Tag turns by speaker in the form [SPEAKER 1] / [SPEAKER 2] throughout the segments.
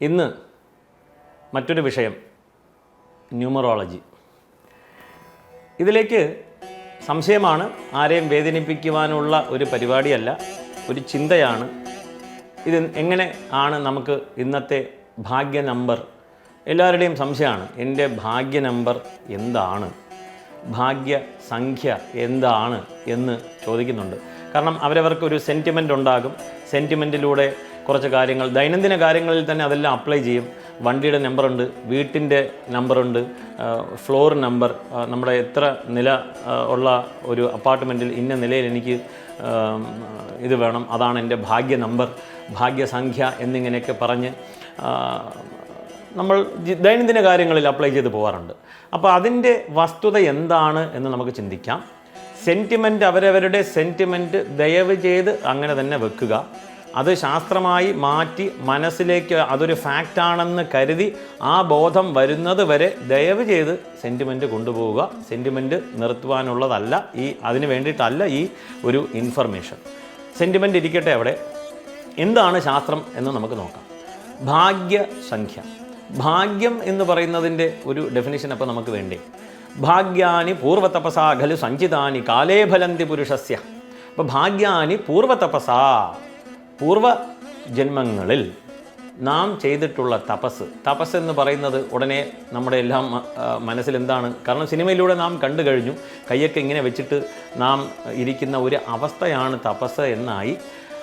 [SPEAKER 1] ഇന്ന് മറ്റൊരു വിഷയം, ന്യൂമറോളജി. ഇതിലേക്ക് സംശയമാണ്, ആരെയും വേദനിപ്പിക്കുവാനുള്ള ഒരു പരിപാടിയല്ല, ഒരു ചിന്തയാണ്. ഇത് എങ്ങനെ ആണ് നമുക്ക് ഇന്നത്തെ ഭാഗ്യ നമ്പർ, എല്ലാവരുടെയും സംശയമാണ്, എൻ്റെ ഭാഗ്യ നമ്പർ എന്താണ്, ഭാഗ്യ സംഖ്യ എന്താണ് എന്ന് ചോദിക്കുന്നുണ്ട്. കാരണം അവരവർക്കൊരു സെൻറ്റിമെൻ്റ് ഉണ്ടാകും. സെൻറ്റിമെൻറ്റിലൂടെ കുറച്ച് കാര്യങ്ങൾ, ദൈനംദിന കാര്യങ്ങളിൽ തന്നെ അതെല്ലാം അപ്ലൈ ചെയ്യും. വണ്ടിയുടെ നമ്പറുണ്ട്, വീട്ടിൻ്റെ നമ്പറുണ്ട്, ഫ്ലോർ നമ്പർ, നമ്മുടെ എത്ര നില ഉള്ള ഒരു അപ്പാർട്ട്മെൻറ്റിൽ ഇന്ന നിലയിൽ എനിക്ക് ഇത് വേണം, അതാണ് എൻ്റെ ഭാഗ്യ നമ്പർ, ഭാഗ്യസംഖ്യ എന്നിങ്ങനെയൊക്കെ പറഞ്ഞ് നമ്മൾ ദൈനംദിന കാര്യങ്ങളിൽ അപ്ലൈ ചെയ്ത് പോകാറുണ്ട്. അപ്പോൾ അതിൻ്റെ വസ്തുത എന്താണ് എന്ന് നമുക്ക് ചിന്തിക്കാം. സെൻറ്റിമെൻറ്റ്, അവരവരുടെ സെൻറ്റിമെൻറ്റ് ദയവ് ചെയ്ത് അങ്ങനെ തന്നെ വെക്കുക. അത് ശാസ്ത്രമായി മാറ്റി മനസ്സിലേക്ക് അതൊരു ഫാക്റ്റാണെന്ന് കരുതി ആ ബോധം വരുന്നത് വരെ ദയവ് ചെയ്ത് സെൻറ്റിമെൻറ്റ് കൊണ്ടുപോവുക. സെൻറ്റിമെൻറ്റ് നിർത്തുവാനുള്ളതല്ല, അതിന് വേണ്ടിയിട്ടല്ല ഈ ഒരു ഇൻഫർമേഷൻ. സെൻറ്റിമെൻറ്റ് ഇരിക്കട്ടെ അവിടെ. എന്താണ് ശാസ്ത്രം എന്ന് നമുക്ക് നോക്കാം. ഭാഗ്യസംഖ്യ, ഭാഗ്യം എന്ന് പറയുന്നതിൻ്റെ ഒരു ഡെഫിനിഷൻ അപ്പോൾ നമുക്ക് വേണ്ടേ. ഭാഗ്യാനി പൂർവതപസാ ഖലു സഞ്ചിതാനി കാലേ ഫലന്തി പുരുഷസ്യ. അപ്പോൾ ഭാഗ്യാനി പൂർവതപസാ, പൂർവജന്മങ്ങളിൽ നാം ചെയ്തിട്ടുള്ള തപസ് എന്ന് പറയുന്നത് ഉടനെ നമ്മുടെ എല്ലാം മനസ്സിലെന്താണ്? കാരണം സിനിമയിലൂടെ നാം കണ്ടു കഴിഞ്ഞു, കൈയൊക്കെ ഇങ്ങനെ വെച്ചിട്ട് നാം ഇരിക്കുന്ന ഒരു അവസ്ഥയാണ് തപസ് എന്നായി.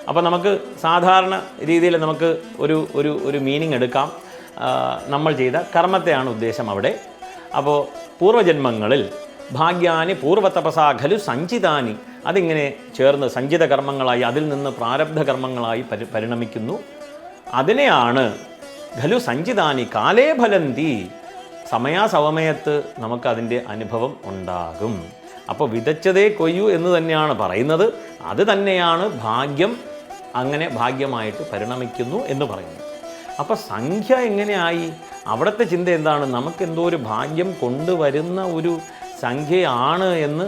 [SPEAKER 1] അപ്പോൾ നമുക്ക് സാധാരണ രീതിയിൽ നമുക്ക് ഒരു മീനിങ് എടുക്കാം. നമ്മൾ ചെയ്ത കർമ്മത്തെയാണ് ഉദ്ദേശം അവിടെ. അപ്പോൾ പൂർവജന്മങ്ങളിൽ ഭാഗ്യാനി പൂർവതപസാ ഖലു സഞ്ചിതാനി, അതിങ്ങനെ ചേർന്ന് സഞ്ചിത കർമ്മങ്ങളായി, അതിൽ നിന്ന് പ്രാരബ്ധ കർമ്മങ്ങളായി പരിണമിക്കുന്നു. അതിനെയാണ് ഖലു സഞ്ചിതാനി കാലേ ഫലന്തി, സമയാസമയത്ത് നമുക്കതിൻ്റെ അനുഭവം ഉണ്ടാകും. അപ്പോൾ വിതച്ചതേ കൊയ്യൂ എന്ന് തന്നെയാണ് പറയുന്നത്. അത് തന്നെയാണ് ഭാഗ്യം, അങ്ങനെ ഭാഗ്യമായിട്ട് പരിണമിക്കുന്നു എന്ന് പറയുന്നു. അപ്പോൾ സംഖ്യ എങ്ങനെയായി? അവിടുത്തെ ചിന്ത എന്താണ്? നമുക്കെന്തോ ഒരു ഭാഗ്യം കൊണ്ടുവരുന്ന ഒരു സംഖ്യയാണ് എന്ന്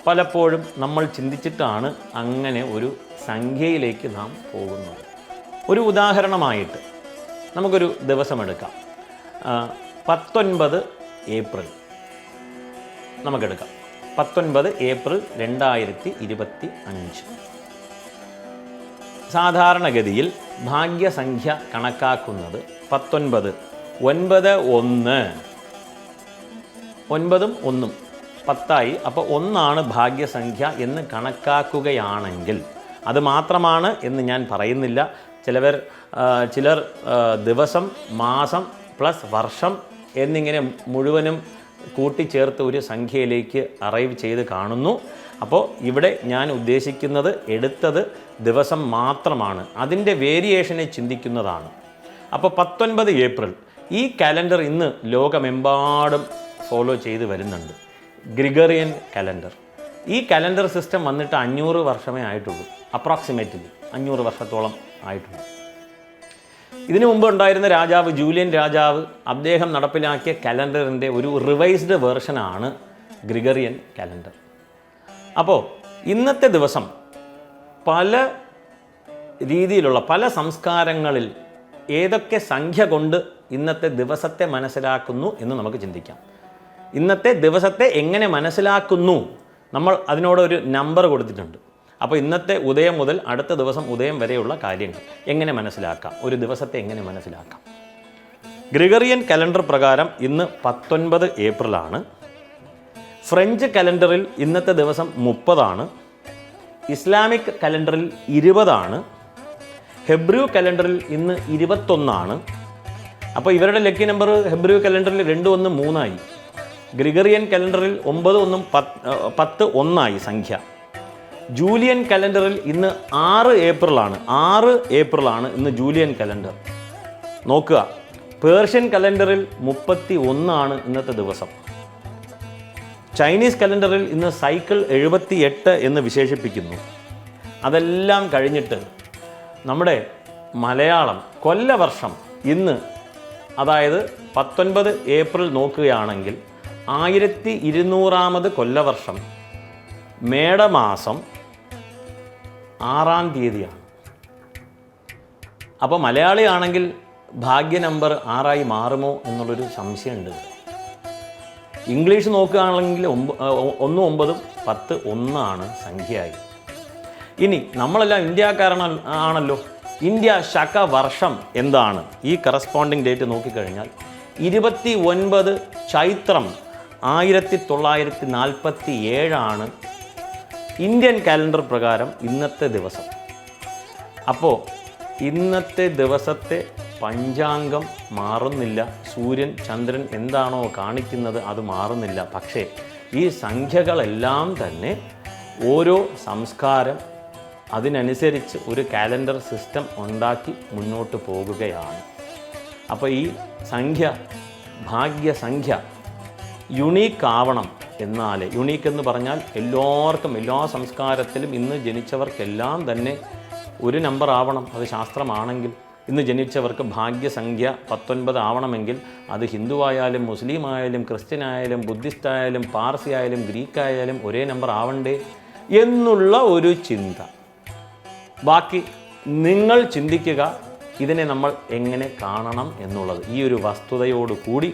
[SPEAKER 1] പലപ്പോഴും നമ്മൾ ചിന്തിച്ചിട്ടാണ് അങ്ങനെ ഒരു സംഖ്യയിലേക്ക് നാം പോകുന്നത്. ഒരു ഉദാഹരണമായിട്ട് നമുക്കൊരു ദിവസമെടുക്കാം. 19 ഏപ്രിൽ നമുക്കെടുക്കാം. 19 ഏപ്രിൽ 2025. സാധാരണഗതിയിൽ ഭാഗ്യസംഖ്യ കണക്കാക്കുന്നത് 19, 9, 1, 9ഉം 1ഉം 10ആയി. അപ്പോൾ 1ആണ് ഭാഗ്യസംഖ്യ എന്ന് കണക്കാക്കുകയാണെങ്കിൽ, അത് മാത്രമാണ് എന്ന് ഞാൻ പറയുന്നില്ല. ചിലർ ദിവസം, മാസം പ്ലസ് വർഷം എന്നിങ്ങനെ മുഴുവനും കൂട്ടിച്ചേർത്ത് ഒരു സംഖ്യയിലേക്ക് അറൈവ് ചെയ്ത് കാണുന്നു. അപ്പോൾ ഇവിടെ ഞാൻ ഉദ്ദേശിക്കുന്നത്, എടുത്തത് ദിവസം മാത്രമാണ്, അതിൻ്റെ വേരിയേഷനെ ചിന്തിക്കുന്നതാണ്. അപ്പോൾ 19 ഏപ്രിൽ ഈ കാലണ്ടർ ഇന്ന് ലോകമെമ്പാടും ഫോളോ ചെയ്ത് വരുന്നുണ്ട്, ഗ്രിഗറിയൻ കലണ്ടർ. ഈ കലണ്ടർ സിസ്റ്റം വന്നിട്ട് 500 വർഷമേ ആയിട്ടുള്ളൂ, അപ്രോക്സിമേറ്റ്ലി 500 വർഷത്തോളം ആയിട്ടുള്ളൂ. ഇതിനു മുമ്പ് ഉണ്ടായിരുന്ന രാജാവ്, ജൂലിയൻ രാജാവ്, അദ്ദേഹം നടപ്പിലാക്കിയ കലണ്ടറിൻ്റെ ഒരു റിവൈസ്ഡ് വേർഷനാണ് ഗ്രിഗറിയൻ കലണ്ടർ. അപ്പോൾ ഇന്നത്തെ ദിവസം പല രീതിയിലുള്ള പല സംസ്കാരങ്ങളിൽ ഏതൊക്കെ സംഖ്യ കൊണ്ട് ഇന്നത്തെ ദിവസത്തെ മനസ്സിലാക്കുന്നു എന്ന് നമുക്ക് ചിന്തിക്കാം. ഇന്നത്തെ ദിവസത്തെ എങ്ങനെ മനസ്സിലാക്കുന്നു, നമ്മൾ അതിനോടൊരു നമ്പർ കൊടുത്തിട്ടുണ്ട്. അപ്പോൾ ഇന്നത്തെ ഉദയം മുതൽ അടുത്ത ദിവസം ഉദയം വരെയുള്ള കാര്യങ്ങൾ എങ്ങനെ മനസ്സിലാക്കാം, ഒരു ദിവസത്തെ എങ്ങനെ മനസ്സിലാക്കാം. ഗ്രിഗറിയൻ കലണ്ടർ പ്രകാരം ഇന്ന് 19 ഏപ്രിലാണ്. ഫ്രഞ്ച് കലണ്ടറിൽ ഇന്നത്തെ ദിവസം 30ആണ്. ഇസ്ലാമിക് കലണ്ടറിൽ 20ആണ്. ഹെബ്രു കലണ്ടറിൽ ഇന്ന് 21ആണ്. അപ്പോൾ ഇവരുടെ ലക്കി നമ്പർ ഹെബ്രു കലണ്ടറിൽ 2, 1, 3ആയി. ഗ്രിഗറിയൻ കലണ്ടറിൽ 9, 1, 10, 1ആയി സംഖ്യ. ജൂലിയൻ കലണ്ടറിൽ ഇന്ന് 6 ഏപ്രിലാണ് ഇന്ന് ജൂലിയൻ കലണ്ടർ. നോക്കുക, പേർഷ്യൻ കലണ്ടറിൽ 31ആണ് ഇന്നത്തെ ദിവസം. ചൈനീസ് കലണ്ടറിൽ ഇന്ന് സൈക്കിൾ 78 എന്ന് വിശേഷിപ്പിക്കുന്നു. അതെല്ലാം കഴിഞ്ഞിട്ട് നമ്മുടെ മലയാളം കൊല്ലവർഷം ഇന്ന്, അതായത് 19 ഏപ്രിൽ നോക്കുകയാണെങ്കിൽ 1200ാമത് കൊല്ലവർഷം മേടമാസം 6-ാം തീയതിയാണ്. അപ്പോൾ മലയാളിയാണെങ്കിൽ ഭാഗ്യ നമ്പർ 6 മാറുമോ എന്നുള്ളൊരു സംശയമുണ്ട്. ഇംഗ്ലീഷ് നോക്കുകയാണെങ്കിൽ 1 9 10 1 സംഖ്യയായി. ഇനി നമ്മളെല്ലാം ഇന്ത്യക്കാരാണല്ലോ. ഇന്ത്യ ശക വർഷം എന്താണ്? ഈ കറസ്പോണ്ടിങ് ഡേറ്റ് നോക്കിക്കഴിഞ്ഞാൽ 29 ചൈത്രം 1947 ഇന്ത്യൻ കാലണ്ടർ പ്രകാരം ഇന്നത്തെ ദിവസം. അപ്പോൾ ഇന്നത്തെ ദിവസത്തെ പഞ്ചാംഗം മാറുന്നില്ല. സൂര്യൻ ചന്ദ്രൻ എന്താണോ കാണിക്കുന്നത് അത് മാറുന്നില്ല. പക്ഷേ ഈ സംഖ്യകളെല്ലാം തന്നെ ഓരോ സംസ്കാരം അതിനനുസരിച്ച് ഒരു കാലണ്ടർ സിസ്റ്റം ഉണ്ടാക്കി മുന്നോട്ട് പോകുകയാണ്. അപ്പോൾ ഈ സംഖ്യ, ഭാഗ്യസംഖ്യ യുണീക്ക് ആവണം. എന്നാൽ യുണീക്ക് എന്ന് പറഞ്ഞാൽ എല്ലാവർക്കും, എല്ലാ സംസ്കാരത്തിലും ഇന്ന് ജനിച്ചവർക്കെല്ലാം തന്നെ ഒരു നമ്പർ ആവണം. അത് ശാസ്ത്രമാണെങ്കിൽ ഇന്ന് ജനിച്ചവർക്ക് ഭാഗ്യസംഖ്യ 19 ആവണമെങ്കിൽ അത് ഹിന്ദു ആയാലും മുസ്ലിം ആയാലും ക്രിസ്ത്യൻ ആയാലും ബുദ്ധിസ്റ്റ് ആയാലും പാർസി ആയാലും ഗ്രീക്ക് ആയാലും ഒരേ നമ്പർ ആവണ്ടേ എന്നുള്ള ഒരു ചിന്ത. ബാക്കി നിങ്ങൾ ചിന്തിക്കുക, ഇതിനെ നമ്മൾ എങ്ങനെ കാണണം എന്നുള്ളത്. ഈ ഒരു വസ്തുതയോടുകൂടി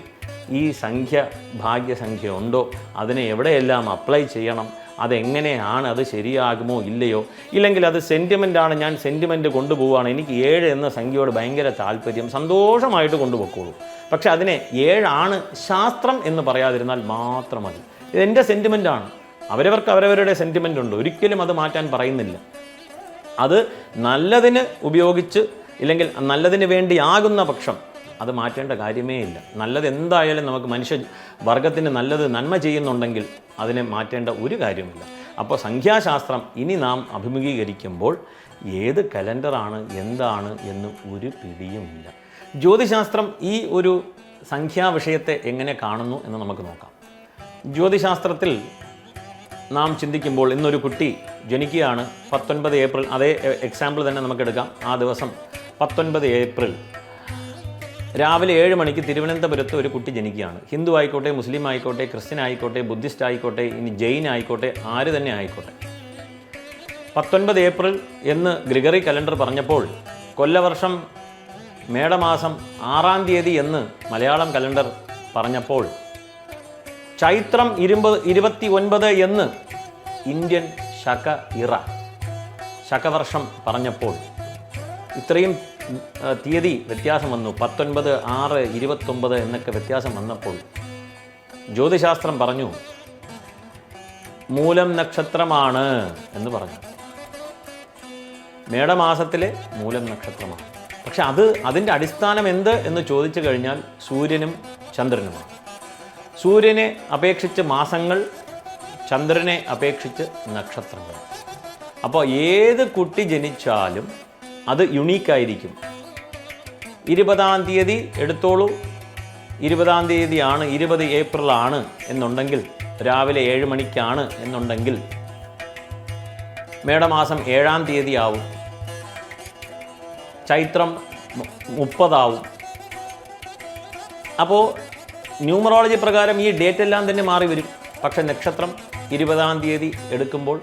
[SPEAKER 1] ഈ സംഖ്യ ഭാഗ്യസംഖ്യ ഉണ്ടോ, അതിനെ എവിടെയെല്ലാം അപ്ലൈ ചെയ്യണം, അതെങ്ങനെയാണ്, അത് ശരിയാകുമോ ഇല്ലയോ, ഇല്ലെങ്കിൽ അത് സെൻറ്റിമെൻ്റാണ്, ഞാൻ സെൻറ്റിമെൻറ്റ് കൊണ്ടുപോവുകയാണ്, എനിക്ക് 7 എന്ന സംഖ്യയോട് ഭയങ്കര താല്പര്യം, സന്തോഷമായിട്ട് കൊണ്ടുപോയിക്കോളൂ. പക്ഷെ അതിനെ 7 ശാസ്ത്രം എന്ന് പറയാതിരുന്നാൽ മാത്രം മതി. ഇതെൻ്റെ സെൻറ്റിമെൻ്റാണ്. അവരവർക്ക് അവരവരുടെ സെൻറ്റിമെൻ്റ് ഉണ്ട്, ഒരിക്കലും അത് മാറ്റാൻ പറയുന്നില്ല. അത് നല്ലതിന് ഉപയോഗിച്ച് ഇല്ലെങ്കിൽ നല്ലതിന് വേണ്ടിയാകുന്ന പക്ഷം അത് മാറ്റേണ്ട കാര്യമേ ഇല്ല. നല്ലത് എന്തായാലും നമുക്ക് മനുഷ്യ വർഗത്തിന് നല്ലത് നന്മ ചെയ്യുന്നുണ്ടെങ്കിൽ അതിനെ മാറ്റേണ്ട ഒരു കാര്യമില്ല. അപ്പോൾ സംഖ്യാശാസ്ത്രം ഇനി നാം അഭിമുഖീകരിക്കുമ്പോൾ ഏത് കലണ്ടറാണ് എന്താണ് എന്ന് ഒരു പിടിയുമില്ല. ജ്യോതിശാസ്ത്രം ഈ ഒരു സംഖ്യാ വിഷയത്തെ എങ്ങനെ കാണുന്നു എന്ന് നമുക്ക് നോക്കാം. ജ്യോതിശാസ്ത്രത്തിൽ നാം ചിന്തിക്കുമ്പോൾ ഇന്നൊരു കുട്ടി ജനിക്കുകയാണ് 19 ഏപ്രിൽ. അതേ എക്സാമ്പിൾ തന്നെ നമുക്കെടുക്കാം. ആ ദിവസം 19 ഏപ്രിൽ രാവിലെ 7 മണിക്ക് തിരുവനന്തപുരത്ത് ഒരു കുട്ടി ജനിക്കുകയാണ്. ഹിന്ദു ആയിക്കോട്ടെ, മുസ്ലിം ആയിക്കോട്ടെ, ക്രിസ്ത്യൻ ആയിക്കോട്ടെ, ബുദ്ധിസ്റ്റ് ആയിക്കോട്ടെ, ഇനി ജൈൻ ആയിക്കോട്ടെ, ആര് തന്നെ ആയിക്കോട്ടെ. 19 ഏപ്രിൽ എന്ന് ഗ്രിഗറി കലണ്ടർ പറഞ്ഞപ്പോൾ കൊല്ലവർഷം മേടമാസം 6-ാം തീയതി എന്ന് മലയാളം കലണ്ടർ പറഞ്ഞപ്പോൾ ചൈത്രം 29 എന്ന് ഇന്ത്യൻ ശകവർഷം പറഞ്ഞപ്പോൾ ഇത്രയും തീയതി വ്യത്യാസം വന്നു. 19, 6, 29 എന്നൊക്കെ വ്യത്യാസം വന്നപ്പോൾ ജ്യോതിശാസ്ത്രം പറഞ്ഞു മൂലം നക്ഷത്രമാണ് എന്ന് പറഞ്ഞു. മേടമാസത്തിലെ മൂലം നക്ഷത്രമാണ്. പക്ഷെ അതിൻ്റെ അടിസ്ഥാനം എന്ത് എന്ന് ചോദിച്ചു കഴിഞ്ഞാൽ സൂര്യനും ചന്ദ്രനുമാണ്. സൂര്യനെ അപേക്ഷിച്ച് മാസങ്ങൾ, ചന്ദ്രനെ അപേക്ഷിച്ച് നക്ഷത്രങ്ങൾ. അപ്പോൾ ഏത് കുട്ടി ജനിച്ചാലും അത് യുണീക്കായിരിക്കും. 20-ാം തീയതി എടുത്തോളൂ, 20-ാം തീയതിയാണ്, 20 ഏപ്രിലാണ് എന്നുണ്ടെങ്കിൽ, രാവിലെ 7 മണിക്കാണ് എന്നുണ്ടെങ്കിൽ മേടമാസം 7-ാം തീയതി ആവും, ചൈത്രം 30 ആവും. അപ്പോൾ ന്യൂമറോളജി പ്രകാരം ഈ ഡേറ്റ് എല്ലാം തന്നെ മാറി വരും. പക്ഷെ നക്ഷത്രം 20-ാം തീയതി എടുക്കുമ്പോൾ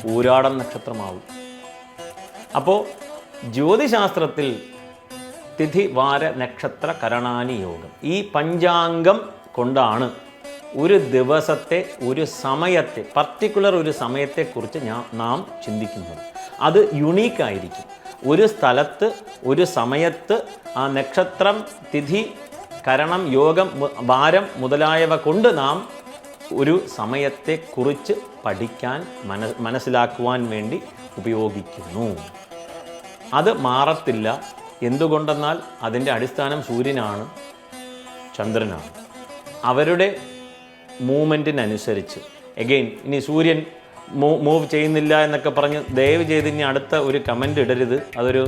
[SPEAKER 1] പൂരാടം നക്ഷത്രമാവും. അപ്പോൾ ജ്യോതിശാസ്ത്രത്തിൽ തിഥി വാര നക്ഷത്ര കരണാനി യോഗം, ഈ പഞ്ചാംഗം കൊണ്ടാണ് ഒരു ദിവസത്തെ, ഒരു സമയത്തെ, പർട്ടിക്കുലർ ഒരു സമയത്തെക്കുറിച്ച് നാം ചിന്തിക്കുന്നത്. അത് യുണീക്കായിരിക്കും. ഒരു സ്ഥലത്ത് ഒരു സമയത്ത് ആ നക്ഷത്രം, തിഥി, കരണം, യോഗം, വാരം മുതലായവ കൊണ്ട് നാം ഒരു സമയത്തെക്കുറിച്ച് പഠിക്കാൻ, മനസ്സിലാക്കുവാൻ വേണ്ടി ഉപയോഗിക്കുന്നു. അത് മാറത്തില്ല. എന്തുകൊണ്ടെന്നാൽ അതിൻ്റെ അടിസ്ഥാനം സൂര്യനാണ്, ചന്ദ്രനാണ്. അവരുടെ മൂവ്മെൻറ്റിനനുസരിച്ച് എഗെയിൻ ഇനി സൂര്യൻ മൂവ് ചെയ്യുന്നില്ല എന്നൊക്കെ പറഞ്ഞ് ദയവ് ചെയ്ത് ഇനി അടുത്ത ഒരു കമൻ്റ് ഇടരുത്. അതൊരു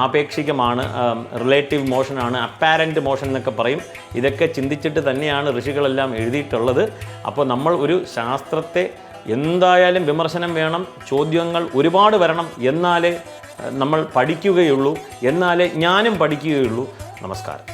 [SPEAKER 1] ആപേക്ഷികമാണ്, റിലേറ്റീവ് മോഷനാണ്, അപ്പാരൻറ്റ് മോഷൻ എന്നൊക്കെ പറയും. ഇതൊക്കെ ചിന്തിച്ചിട്ട് തന്നെയാണ് ഋഷികളെല്ലാം എഴുതിയിട്ടുള്ളത്. അപ്പോൾ നമ്മൾ ഒരു ശാസ്ത്രത്തെ എന്തായാലും വിമർശനം വേണം, ചോദ്യങ്ങൾ ഒരുപാട് വരണം, എന്നാലേ നമ്മൾ പഠിക്കുകയുള്ളൂ, എന്നാലേ ഞാനും പഠിക്കുകയുള്ളൂ. നമസ്കാരം.